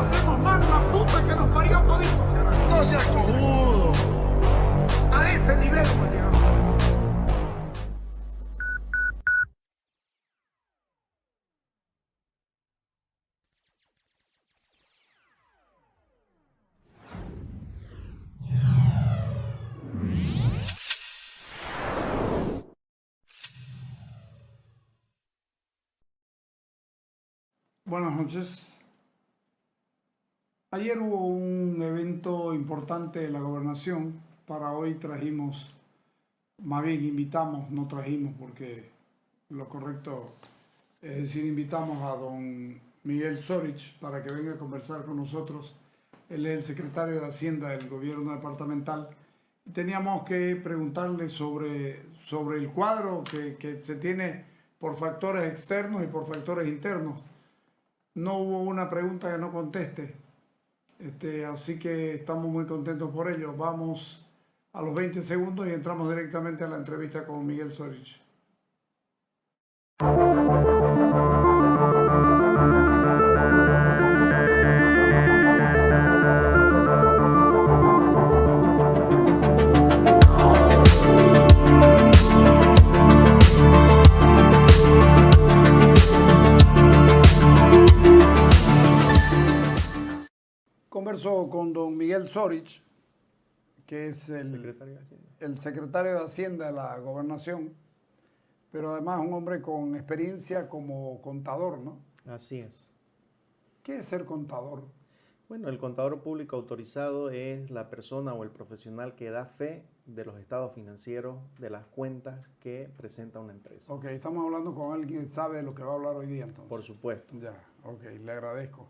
hacemos mal la puta que nos parió todito. No seas cojudo. A ese nivel hemos llegado. Buenas noches. Ayer hubo un evento importante de la gobernación. Para hoy trajimos, más bien invitamos, no trajimos porque lo correcto es decir, invitamos a don Miguel Zorich para que venga a conversar con nosotros. Él es el secretario de Hacienda del gobierno departamental. Y teníamos que preguntarle sobre el cuadro que se tiene por factores externos y por factores internos. No hubo una pregunta que no conteste, así que estamos muy contentos por ello. Vamos a los 20 segundos y entramos directamente a la entrevista con Miguel Zorich. Converso con don Miguel Zorich, que es el secretario de Hacienda de la Gobernación, pero además un hombre con experiencia como contador, ¿no? Así es. ¿Qué es ser contador? Bueno, el contador público autorizado es la persona o el profesional que da fe de los estados financieros de las cuentas que presenta una empresa. Ok, estamos hablando con alguien que sabe de lo que va a hablar hoy día, entonces. Por supuesto. Ya, ok, le agradezco.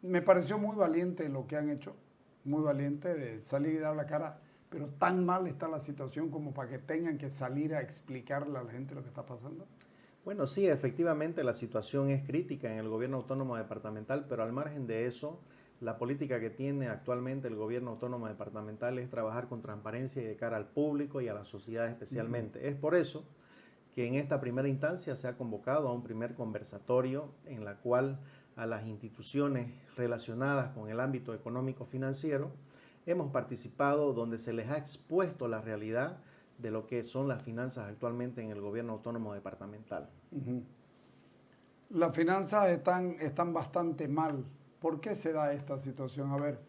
Me pareció muy valiente lo que han hecho, muy valiente de salir y dar la cara, pero tan mal está la situación como para que tengan que salir a explicarle a la gente lo que está pasando. Bueno, sí, efectivamente la situación es crítica en el gobierno autónomo departamental, pero al margen de eso, la política que tiene actualmente el gobierno autónomo departamental es trabajar con transparencia y de cara al público y a la sociedad especialmente. Es por eso que en esta primera instancia se ha convocado a un primer conversatorio en la cual a las instituciones relacionadas con el ámbito económico-financiero hemos participado, donde se les ha expuesto la realidad de lo que son las finanzas actualmente en el gobierno autónomo departamental. Las finanzas están bastante mal. ¿Por qué se da esta situación? A ver,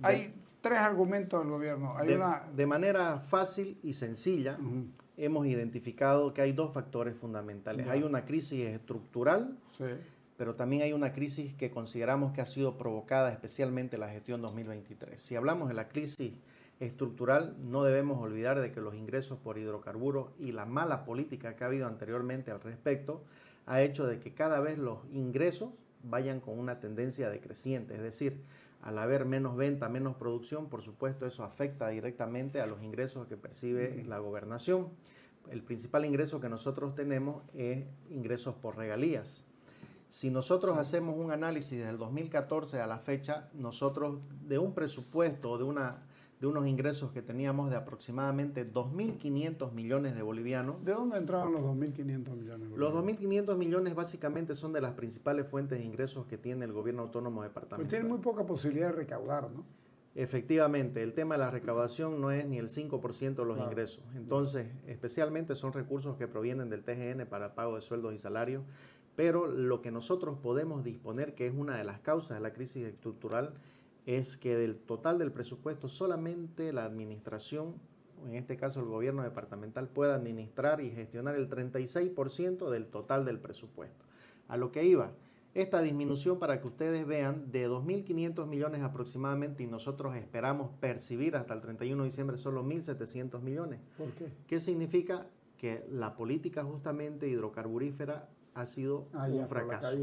hay tres argumentos del gobierno. De manera fácil y sencilla, hemos identificado que hay dos factores fundamentales. Ya. Hay una crisis estructural, Sí. pero también hay una crisis que consideramos que ha sido provocada especialmente la gestión 2023. Si hablamos de la crisis estructural, no debemos olvidar de que los ingresos por hidrocarburos y la mala política que ha habido anteriormente al respecto ha hecho de que cada vez los ingresos vayan con una tendencia decreciente, es decir, al haber menos venta, menos producción, por supuesto eso afecta directamente a los ingresos que percibe la gobernación. El principal ingreso que nosotros tenemos es ingresos por regalías. Si nosotros hacemos un análisis desde el 2014 a la fecha, nosotros de un presupuesto de unos ingresos que teníamos de aproximadamente 2.500 millones de bolivianos. ¿De dónde entraban los 2.500 millones? Los 2.500 millones básicamente son de las principales fuentes de ingresos que tiene el gobierno autónomo departamental. Pues tiene muy poca posibilidad de recaudar, ¿no? Efectivamente, el tema de la recaudación no es ni el 5% de los ingresos. Entonces, especialmente son recursos que provienen del TGN para pago de sueldos y salarios, pero lo que nosotros podemos disponer, que es una de las causas de la crisis estructural, es que del total del presupuesto solamente la administración, en este caso el gobierno departamental, pueda administrar y gestionar el 36% del total del presupuesto. A lo que iba, esta disminución, para que ustedes vean, de 2.500 millones aproximadamente, y nosotros esperamos percibir hasta el 31 de diciembre solo 1.700 millones. ¿Por qué? ¿Qué significa? Que la política justamente hidrocarburífera ha sido un fracaso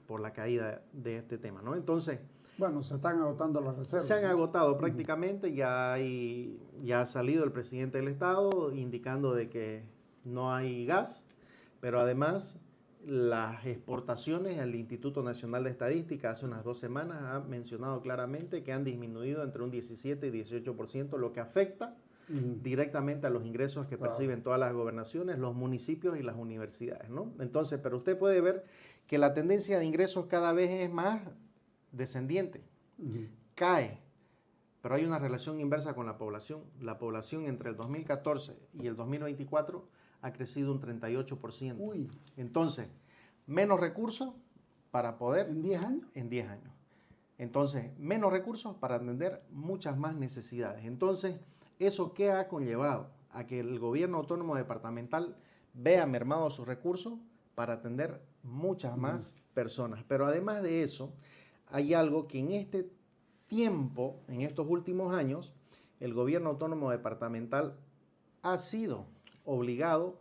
por la caída de este tema, ¿no? Entonces, bueno, se están agotando las reservas. Se han agotado prácticamente, ya ha salido el presidente del Estado indicando de que no hay gas, pero además las exportaciones, el Instituto Nacional de Estadística hace unas 2 semanas ha mencionado claramente que han disminuido entre un 17 y 18%, lo que afecta directamente a los ingresos que perciben todas las gobernaciones, los municipios y las universidades, ¿no? Entonces, pero usted puede ver que la tendencia de ingresos cada vez es más descendiente, cae, pero hay una relación inversa con la población. La población entre el 2014 y el 2024 ha crecido un 38%. Uy. Entonces, menos recursos para poder... ¿En 10 años? En 10 años. Entonces, menos recursos para atender muchas más necesidades. Entonces, ¿eso qué ha conllevado? A que el gobierno autónomo departamental vea mermados sus recursos para atender muchas más personas. Pero además de eso, hay algo que en este tiempo, en estos últimos años, el gobierno autónomo departamental ha sido obligado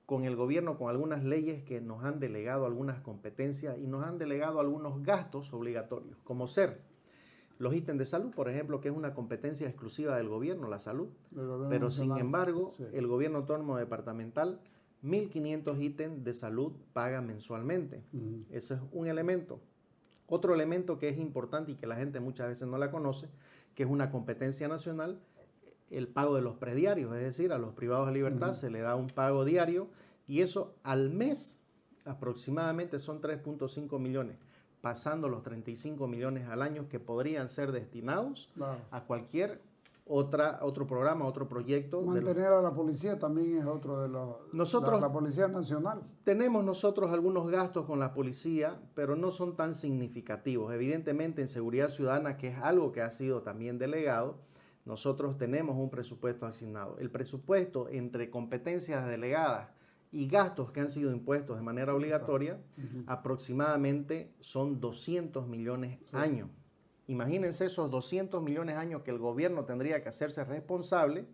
con el gobierno, con algunas leyes que nos han delegado algunas competencias y nos han delegado algunos gastos obligatorios, como ser los ítems de salud, por ejemplo, que es una competencia exclusiva del gobierno, la salud. Pero sin embargo, el gobierno autónomo departamental, 1.500 ítems de salud paga mensualmente. Eso es un elemento. Otro elemento que es importante y que la gente muchas veces no la conoce, que es una competencia nacional, el pago de los prediarios, es decir, a los privados de libertad se le da un pago diario y eso al mes aproximadamente son 3.5 millones, pasando los 35 millones al año que podrían ser destinados a cualquier otro programa, otro proyecto. Mantener a la policía también es otro de los... Nosotros, la Policía Nacional. Tenemos nosotros algunos gastos con la policía, pero no son tan significativos. Evidentemente en seguridad ciudadana, que es algo que ha sido también delegado, nosotros tenemos un presupuesto asignado. El presupuesto entre competencias delegadas y gastos que han sido impuestos de manera obligatoria, aproximadamente son 200 millones año. Imagínense esos 200 millones años que el gobierno tendría que hacerse responsable.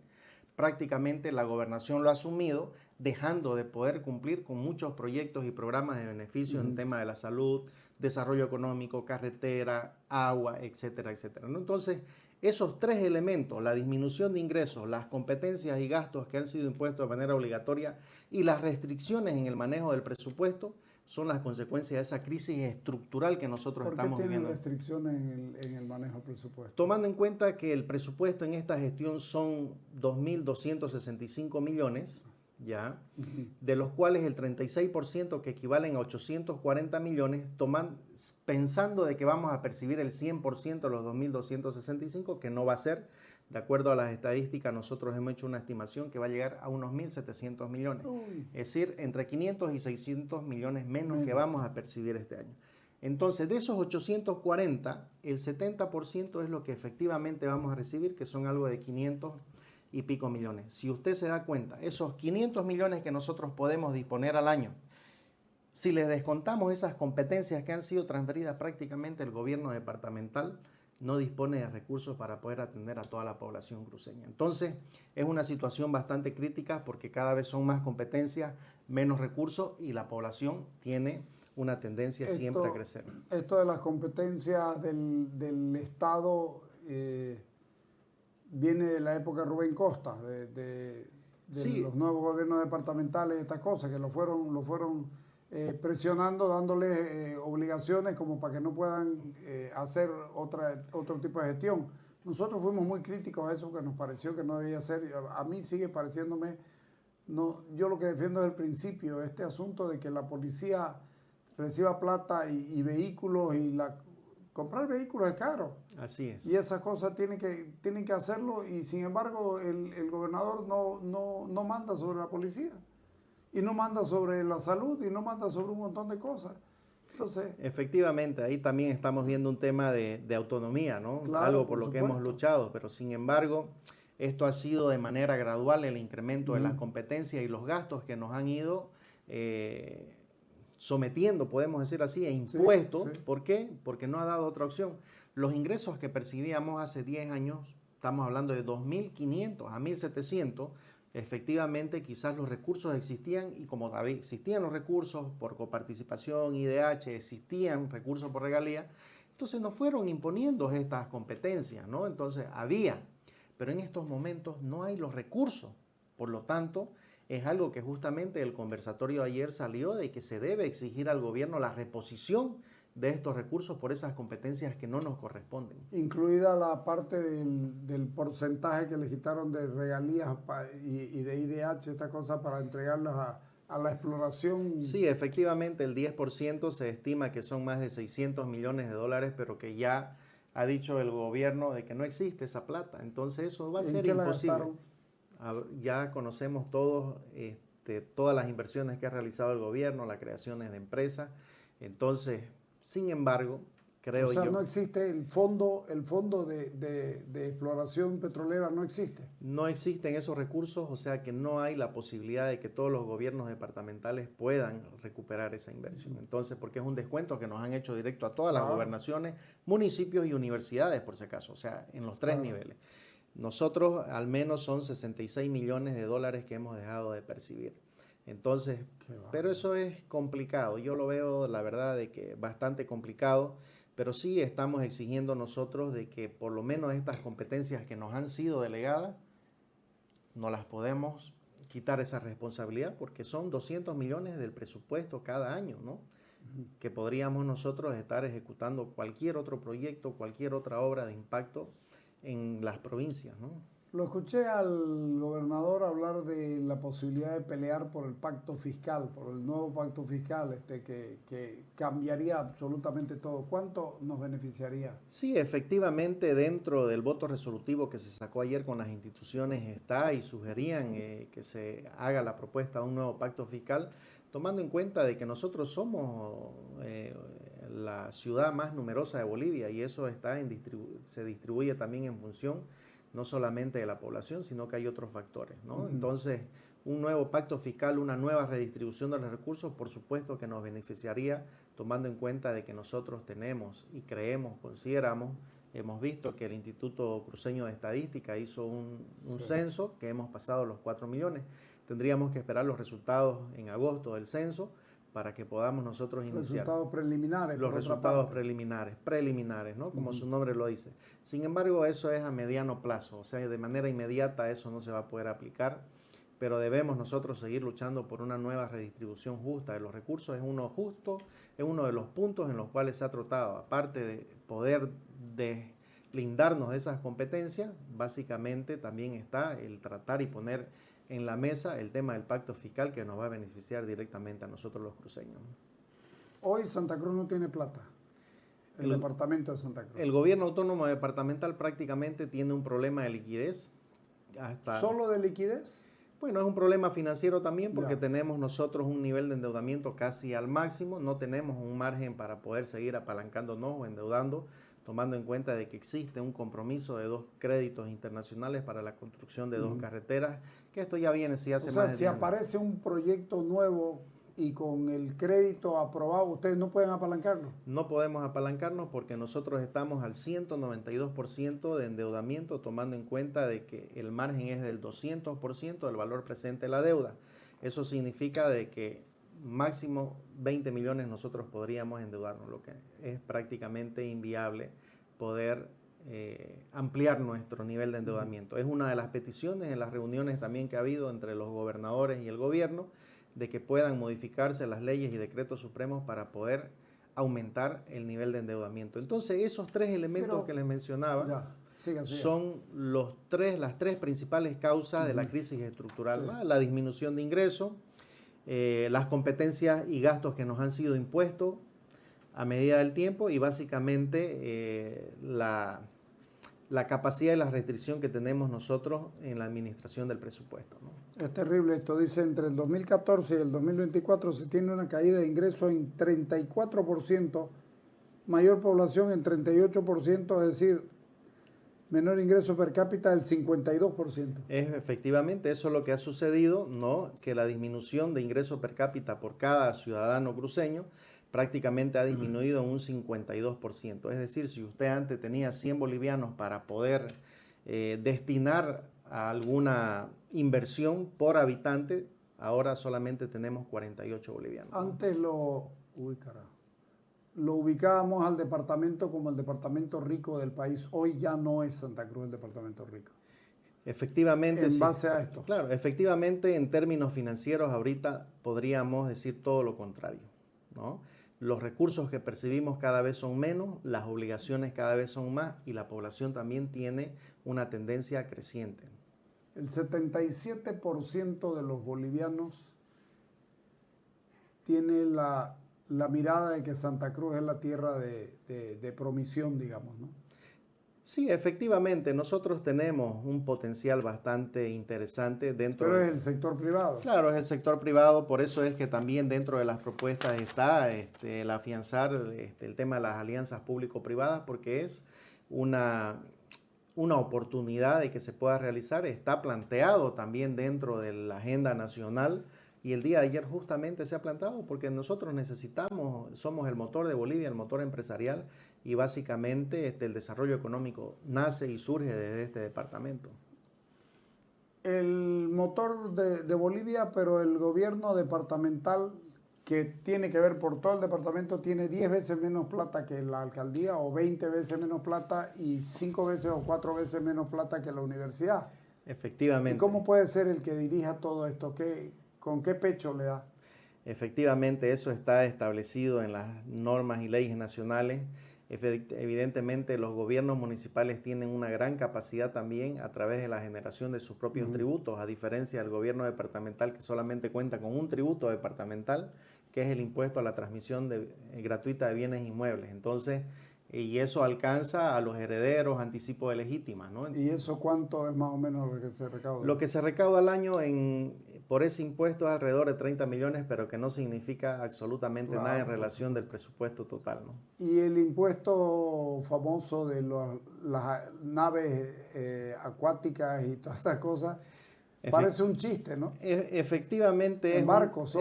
Prácticamente la gobernación lo ha asumido, dejando de poder cumplir con muchos proyectos y programas de beneficio en tema de la salud, desarrollo económico, carretera, agua, etcétera, etcétera, ¿no? Entonces, esos tres elementos, la disminución de ingresos, las competencias y gastos que han sido impuestos de manera obligatoria y las restricciones en el manejo del presupuesto, son las consecuencias de esa crisis estructural que nosotros estamos viviendo. ¿Por qué tienen restricciones en el manejo del presupuesto? Tomando en cuenta que el presupuesto en esta gestión son 2.265 millones, ¿ya? De los cuales el 36%, que equivalen a 840 millones, pensando de que vamos a percibir el 100% de los 2.265, que no va a ser. De acuerdo a las estadísticas, nosotros hemos hecho una estimación que va a llegar a unos 1.700 millones. Es decir, entre 500 y 600 millones menos que vamos a percibir este año. Entonces, de esos 840, el 70% es lo que efectivamente vamos a recibir, que son algo de 500 y pico millones. Si usted se da cuenta, esos 500 millones que nosotros podemos disponer al año, si les descontamos esas competencias que han sido transferidas prácticamente el gobierno departamental, no dispone de recursos para poder atender a toda la población cruceña. Entonces, es una situación bastante crítica porque cada vez son más competencias, menos recursos y la población tiene una tendencia siempre a crecer. Esto de las competencias del Estado viene de la época de Rubén Costa, de sí, los nuevos gobiernos departamentales, estas cosas, que lo fueron presionando, dándole obligaciones como para que no puedan hacer otro tipo de gestión. Nosotros fuimos muy críticos a eso, que nos pareció que no debía ser. A mí sigue pareciéndome, no, yo lo que defiendo es el principio, este asunto de que la policía reciba plata y vehículos, y comprar vehículos es caro. Así es. Y esas cosas tienen que hacerlo, y sin embargo el gobernador no manda sobre la policía. Y no manda sobre la salud, y no manda sobre un montón de cosas. Entonces, efectivamente, ahí también estamos viendo un tema de autonomía, ¿no? Claro, algo por lo que hemos luchado, pero sin embargo, esto ha sido de manera gradual el incremento de las competencias y los gastos que nos han ido sometiendo, podemos decir así, e impuestos. Sí. ¿Por qué? Porque no ha dado otra opción. Los ingresos que percibíamos hace 10 años, estamos hablando de 2.500 a 1.700, efectivamente quizás los recursos existían, y como existían los recursos por coparticipación, IDH, existían recursos por regalía, entonces nos fueron imponiendo estas competencias, ¿no? Entonces había, pero en estos momentos no hay los recursos. Por lo tanto, es algo que justamente el conversatorio ayer salió de que se debe exigir al gobierno la reposición de estos recursos por esas competencias que no nos corresponden. Incluida la parte del porcentaje que le quitaron de regalías y de IDH, esta cosa para entregarlas a la exploración. Sí, efectivamente el 10% se estima que son más de 600 millones de dólares, pero que ya ha dicho el gobierno de que no existe esa plata. Entonces eso va a ser imposible. Ya conocemos todos todas las inversiones que ha realizado el gobierno, las creaciones de empresas. Entonces, sin embargo, creo yo... O sea, no existe el fondo de exploración petrolera, no existe. No existen esos recursos, o sea que no hay la posibilidad de que todos los gobiernos departamentales puedan recuperar esa inversión. Entonces, porque es un descuento que nos han hecho directo a todas las gobernaciones, municipios y universidades, por si acaso, o sea, en los tres niveles. Nosotros al menos son 66 millones de dólares que hemos dejado de percibir. Entonces, pero eso es complicado. Yo lo veo, la verdad, de que bastante complicado, pero sí estamos exigiendo nosotros de que por lo menos estas competencias que nos han sido delegadas, no las podemos quitar esa responsabilidad, porque son 200 millones del presupuesto cada año, ¿no? Que podríamos nosotros estar ejecutando cualquier otro proyecto, cualquier otra obra de impacto en las provincias, ¿no? Lo escuché al gobernador hablar de la posibilidad de pelear por el pacto fiscal, por el nuevo pacto fiscal, que cambiaría absolutamente todo. ¿Cuánto nos beneficiaría? Sí, efectivamente, dentro del voto resolutivo que se sacó ayer con las instituciones está y sugerían que se haga la propuesta de un nuevo pacto fiscal, tomando en cuenta de que nosotros somos la ciudad más numerosa de Bolivia y eso se distribuye también en función no solamente de la población, sino que hay otros factores, ¿no? Entonces, un nuevo pacto fiscal, una nueva redistribución de los recursos, por supuesto que nos beneficiaría, tomando en cuenta de que nosotros tenemos y creemos, consideramos, hemos visto que el Instituto Cruceño de Estadística hizo un censo que hemos pasado los 4 millones. Tendríamos que esperar los resultados en agosto del censo para que podamos nosotros iniciar. Resultados preliminares. Los resultados preliminares, ¿no? Como su nombre lo dice. Sin embargo, eso es a mediano plazo, o sea, de manera inmediata eso no se va a poder aplicar, pero debemos nosotros seguir luchando por una nueva redistribución justa de los recursos. Es uno de los puntos en los cuales se ha tratado, aparte de poder deslindarnos de esas competencias, básicamente también está el tratar y poner en la mesa el tema del pacto fiscal que nos va a beneficiar directamente a nosotros los cruceños. Hoy Santa Cruz no tiene plata, el departamento de Santa Cruz. El gobierno autónomo departamental prácticamente tiene un problema de liquidez. ¿Solo de liquidez? Bueno, es un problema financiero también porque tenemos nosotros un nivel de endeudamiento casi al máximo, no tenemos un margen para poder seguir apalancándonos o endeudando, tomando en cuenta de que existe un compromiso de 2 créditos internacionales para la construcción de 2 carreteras, que esto ya viene si hace más de 10 años. O sea, si aparece un proyecto nuevo y con el crédito aprobado, ¿ustedes no pueden apalancarlo? No podemos apalancarnos porque nosotros estamos al 192% de endeudamiento, tomando en cuenta de que el margen es del 200% del valor presente de la deuda. Eso significa de que máximo 20 millones nosotros podríamos endeudarnos, lo que es prácticamente inviable poder ampliar nuestro nivel de endeudamiento. Es una de las peticiones en las reuniones también que ha habido entre los gobernadores y el gobierno, de que puedan modificarse las leyes y decretos supremos para poder aumentar el nivel de endeudamiento. Entonces, esos 3 elementos que les mencionaba son las tres principales causas de la crisis estructural, ¿no? La disminución de ingresos, las competencias y gastos que nos han sido impuestos a medida del tiempo y básicamente la capacidad y la restricción que tenemos nosotros en la administración del presupuesto, ¿no? Es terrible esto, dice, entre el 2014 y el 2024 se tiene una caída de ingresos en 34%, mayor población en 38%, es decir, menor ingreso per cápita del 52%. Efectivamente, eso es lo que ha sucedido, ¿no? Que la disminución de ingreso per cápita por cada ciudadano cruceño prácticamente ha disminuido en un 52%. Es decir, si usted antes tenía 100 bolivianos para poder destinar a alguna inversión por habitante, ahora solamente tenemos 48 bolivianos. Antes lo ubicábamos al departamento como el departamento rico del país. Hoy ya no es Santa Cruz el departamento rico. Efectivamente, en sí. base a esto. Claro, efectivamente en términos financieros ahorita podríamos decir todo lo contrario, ¿no? Los recursos que percibimos cada vez son menos, las obligaciones cada vez son más y la población también tiene una tendencia creciente. El 77% de los bolivianos tiene la mirada de que Santa Cruz es la tierra de promisión, digamos, ¿no? Sí, efectivamente, nosotros tenemos un potencial bastante interesante dentro Pero de... es el sector privado. Claro, es el sector privado, por eso es que también dentro de las propuestas está el afianzar el tema de las alianzas público-privadas, porque es una oportunidad de que se pueda realizar, está planteado también dentro de la agenda nacional y el día de ayer justamente se ha planteado porque nosotros necesitamos, somos el motor de Bolivia, el motor empresarial y básicamente el desarrollo económico nace y surge desde este departamento. El motor de Bolivia, pero el gobierno departamental que tiene que ver por todo el departamento tiene 10 veces menos plata que la alcaldía o 20 veces menos plata y 5 veces o 4 veces menos plata que la universidad. Efectivamente. ¿Y cómo puede ser el que dirija todo esto? ¿Con qué pecho le da? Efectivamente, eso está establecido en las normas y leyes nacionales. Evidentemente, los gobiernos municipales tienen una gran capacidad también a través de la generación de sus propios tributos, a diferencia del gobierno departamental que solamente cuenta con un tributo departamental, que es el impuesto a la transmisión gratuita de bienes inmuebles. Entonces, y eso alcanza a los herederos, anticipo de legítima, ¿no? ¿Y eso cuánto es más o menos lo que se recauda? Lo que se recauda al año por ese impuesto es alrededor de 30 millones, pero que no significa absolutamente nada en relación del presupuesto total, ¿no? Y el impuesto famoso de las naves acuáticas y todas estas cosas, parece un chiste, ¿no? Efectivamente. En barcos,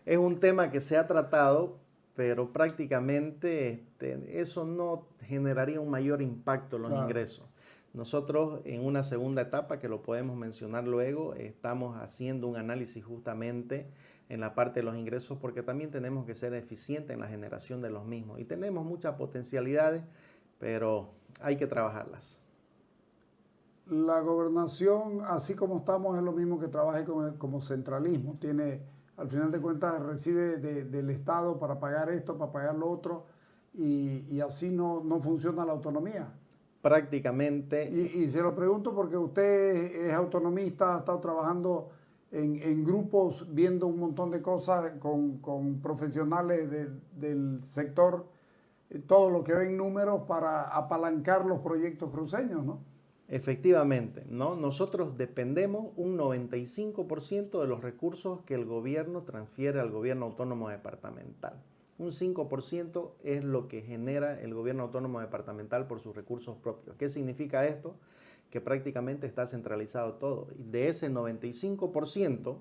es un tema que se ha tratado, pero prácticamente eso no generaría un mayor impacto en los ingresos. Nosotros en una segunda etapa, que lo podemos mencionar luego, estamos haciendo un análisis justamente en la parte de los ingresos porque también tenemos que ser eficientes en la generación de los mismos. Y tenemos muchas potencialidades, pero hay que trabajarlas. La gobernación, así como estamos, es lo mismo que trabaje como centralismo. Al final de cuentas, recibe del Estado para pagar esto, para pagar lo otro, y así no funciona la autonomía. Prácticamente. Y se lo pregunto porque usted es autonomista, ha estado trabajando en grupos, viendo un montón de cosas con profesionales del sector, todo lo que ven números para apalancar los proyectos cruceños, ¿no? Efectivamente, ¿no? Nosotros dependemos un 95% de los recursos que el gobierno transfiere al gobierno autónomo departamental. Un 5% es lo que genera el gobierno autónomo departamental por sus recursos propios. ¿Qué significa esto? Que prácticamente está centralizado todo. Y de ese 95%,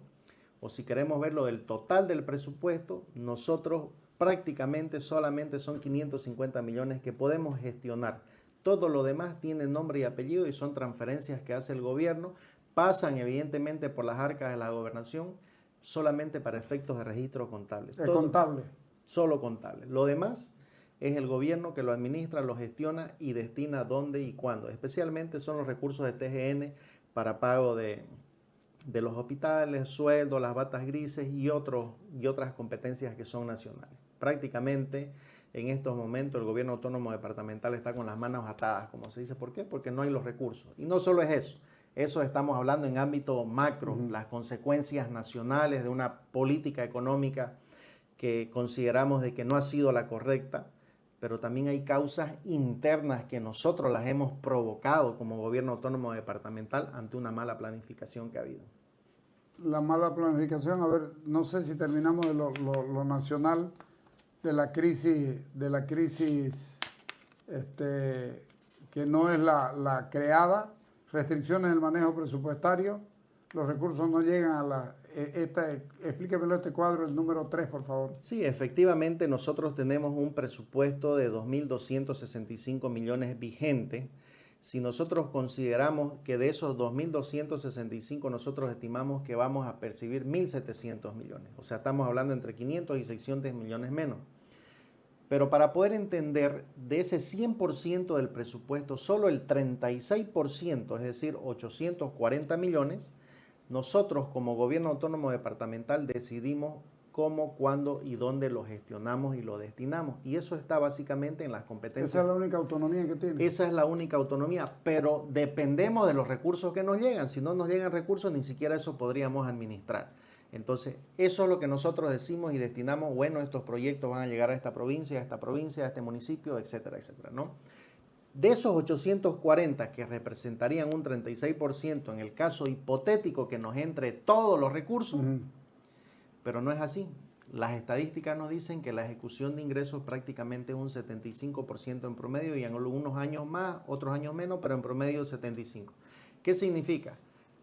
o si queremos verlo del total del presupuesto, nosotros prácticamente solamente son 550 millones que podemos gestionar. Todo lo demás tiene nombre y apellido y son transferencias que hace el gobierno, pasan evidentemente por las arcas de la gobernación solamente para efectos de registro contable. Es contable. Solo contable. Lo demás es el gobierno que lo administra, lo gestiona y destina dónde y cuándo. Especialmente son los recursos de TGN para pago de los hospitales, sueldos, las batas grises y otras competencias que son nacionales. Prácticamente en estos momentos el gobierno autónomo departamental está con las manos atadas, como se dice. ¿Por qué? Porque no hay los recursos. Y no solo es eso. Eso estamos hablando en ámbito macro, las consecuencias nacionales de una política económica que consideramos de que no ha sido la correcta, pero también hay causas internas que nosotros las hemos provocado como gobierno autónomo departamental ante una mala planificación que ha habido. La mala planificación, a ver, no sé si terminamos de lo nacional, de la crisis que no es la creada, restricciones en el manejo presupuestario, los recursos no llegan a la... explíquemelo este cuadro, el número 3, por favor. Sí, efectivamente nosotros tenemos un presupuesto de 2.265 millones vigente. Si nosotros consideramos que de esos 2.265 nosotros estimamos que vamos a percibir 1.700 millones. O sea, estamos hablando entre 500 y 600 millones menos. Pero para poder entender, de ese 100% del presupuesto, solo el 36%, es decir, 840 millones, nosotros como gobierno autónomo departamental decidimos cómo, cuándo y dónde lo gestionamos y lo destinamos. Y eso está básicamente en las competencias. Esa es la única autonomía que tiene. Esa es la única autonomía, pero dependemos de los recursos que nos llegan. Si no nos llegan recursos, ni siquiera eso podríamos administrar. Entonces, eso es lo que nosotros decimos y destinamos, bueno, estos proyectos van a llegar a esta provincia, a este municipio, etcétera, etcétera, ¿no? De esos 840 que representarían un 36% en el caso hipotético que nos entre todos los recursos, pero no es así. Las estadísticas nos dicen que la ejecución de ingresos prácticamente es un 75% en promedio y en algunos años más, otros años menos, pero en promedio 75%. ¿Qué significa?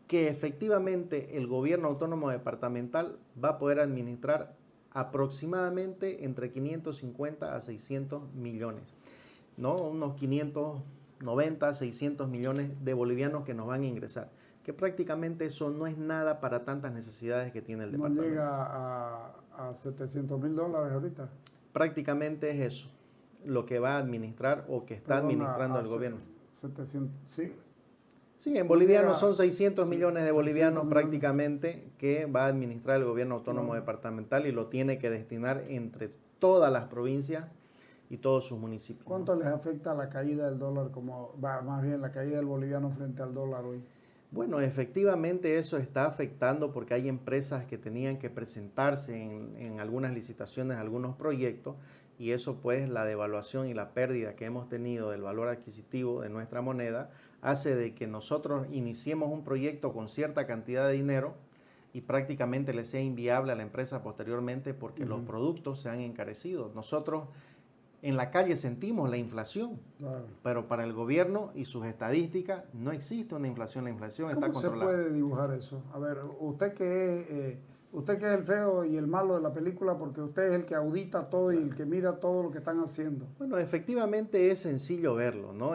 Que efectivamente el gobierno autónomo departamental va a poder administrar aproximadamente entre 550 a 600 millones, ¿no? Unos 590, 600 millones de bolivianos que nos van a ingresar, que prácticamente eso no es nada para tantas necesidades que tiene el departamento. No llega a 700 mil dólares ahorita. Prácticamente es eso, lo que va a administrar o que está administrando el gobierno. 700, sí. Sí, en bolivianos son 600 millones de bolivianos prácticamente que va a administrar el gobierno autónomo departamental y lo tiene que destinar entre todas las provincias y todos sus municipios. ¿Cuánto les afecta la caída del dólar, más bien la caída del boliviano frente al dólar hoy? Bueno, efectivamente eso está afectando porque hay empresas que tenían que presentarse en algunas licitaciones, algunos proyectos, y eso pues la devaluación y la pérdida que hemos tenido del valor adquisitivo de nuestra moneda hace de que nosotros iniciemos un proyecto con cierta cantidad de dinero y prácticamente le sea inviable a la empresa posteriormente porque los productos se han encarecido. Nosotros en la calle sentimos la inflación, pero para el gobierno y sus estadísticas no existe una inflación, la inflación está controlada. ¿Cómo se puede dibujar eso? A ver, usted que es el feo y el malo de la película porque usted es el que audita todo y el que mira todo lo que están haciendo. Bueno, efectivamente es sencillo verlo, ¿no?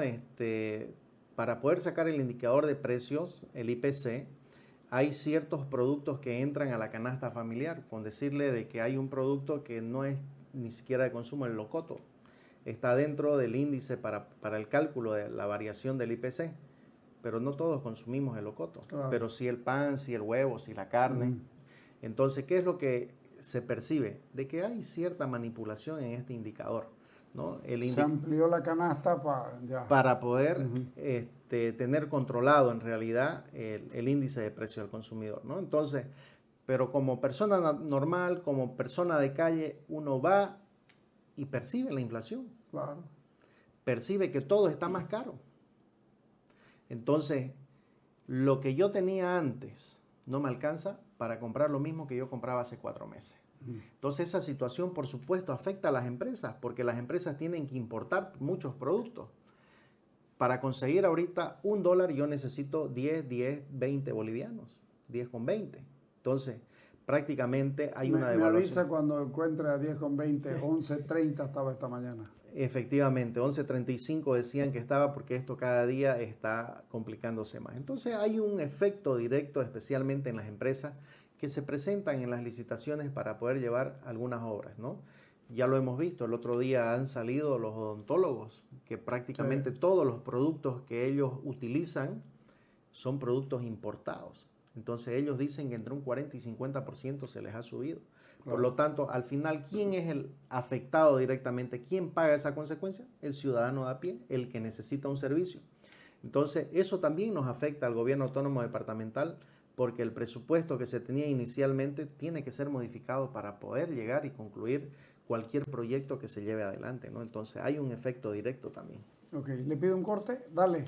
Para poder sacar el indicador de precios, el IPC, hay ciertos productos que entran a la canasta familiar, con decirle de que hay un producto que no es ni siquiera de consumo, el locoto. Está dentro del índice para el cálculo de la variación del IPC, pero no todos consumimos el locoto, pero sí el pan, sí el huevo, sí la carne. Entonces, ¿qué es lo que se percibe? De que hay cierta manipulación en este indicador, ¿no? Se amplió la canasta para poder tener controlado en realidad el índice de precio del consumidor, ¿no? Entonces, pero como persona normal, como persona de calle, uno va y percibe la inflación. Claro. Percibe que todo está más caro. Entonces, lo que yo tenía antes no me alcanza para comprar lo mismo que yo compraba hace 4 meses. Entonces, esa situación, por supuesto, afecta a las empresas, porque las empresas tienen que importar muchos productos. Para conseguir ahorita $1, yo necesito 10, 20 bolivianos, 10,20. Entonces, prácticamente hay una devaluación. Me avisa cuando encuentre a 10,20, 11.30 estaba esta mañana. Efectivamente, 11.35 decían que estaba porque esto cada día está complicándose más. Entonces hay un efecto directo, especialmente en las empresas, que se presentan en las licitaciones para poder llevar algunas obras, ¿no? Ya lo hemos visto, el otro día han salido los odontólogos, que prácticamente todos los productos que ellos utilizan son productos importados. Entonces ellos dicen que entre un 40 y 50% se les ha subido. Por lo tanto, al final, ¿quién es el afectado directamente? ¿Quién paga esa consecuencia? El ciudadano de a pie, el que necesita un servicio. Entonces, eso también nos afecta al gobierno autónomo departamental porque el presupuesto que se tenía inicialmente tiene que ser modificado para poder llegar y concluir cualquier proyecto que se lleve adelante, ¿no? Entonces, hay un efecto directo también. Ok, le pido un corte, dale.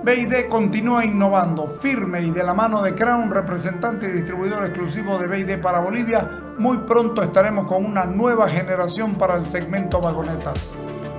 BID continúa innovando, firme y de la mano de Crown, representante y distribuidor exclusivo de BID para Bolivia. Muy pronto estaremos con una nueva generación para el segmento vagonetas.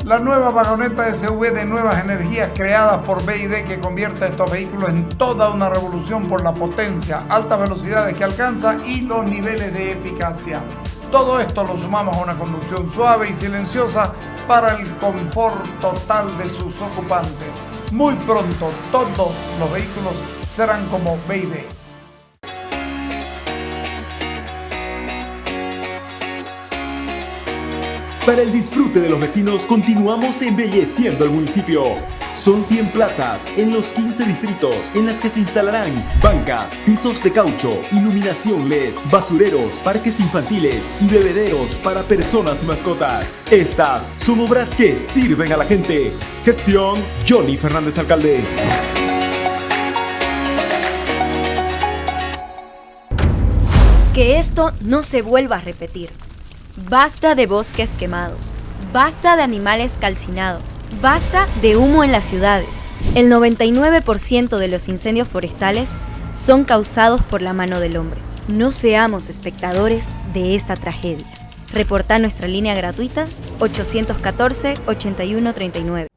La nueva vagoneta SUV de nuevas energías creadas por BID que convierte a estos vehículos en toda una revolución por la potencia, altas velocidades que alcanza y los niveles de eficacia. Todo esto lo sumamos a una conducción suave y silenciosa para el confort total de sus ocupantes. Muy pronto todos los vehículos serán como BYD. Para el disfrute de los vecinos, continuamos embelleciendo el municipio. Son 100 plazas en los 15 distritos en las que se instalarán bancas, pisos de caucho, iluminación LED, basureros, parques infantiles y bebederos para personas y mascotas. Estas son obras que sirven a la gente. Gestión Johnny Fernández, alcalde. Que esto no se vuelva a repetir. Basta de bosques quemados. Basta de animales calcinados. Basta de humo en las ciudades. El 99% de los incendios forestales son causados por la mano del hombre. No seamos espectadores de esta tragedia. Reporta nuestra línea gratuita 814-8139.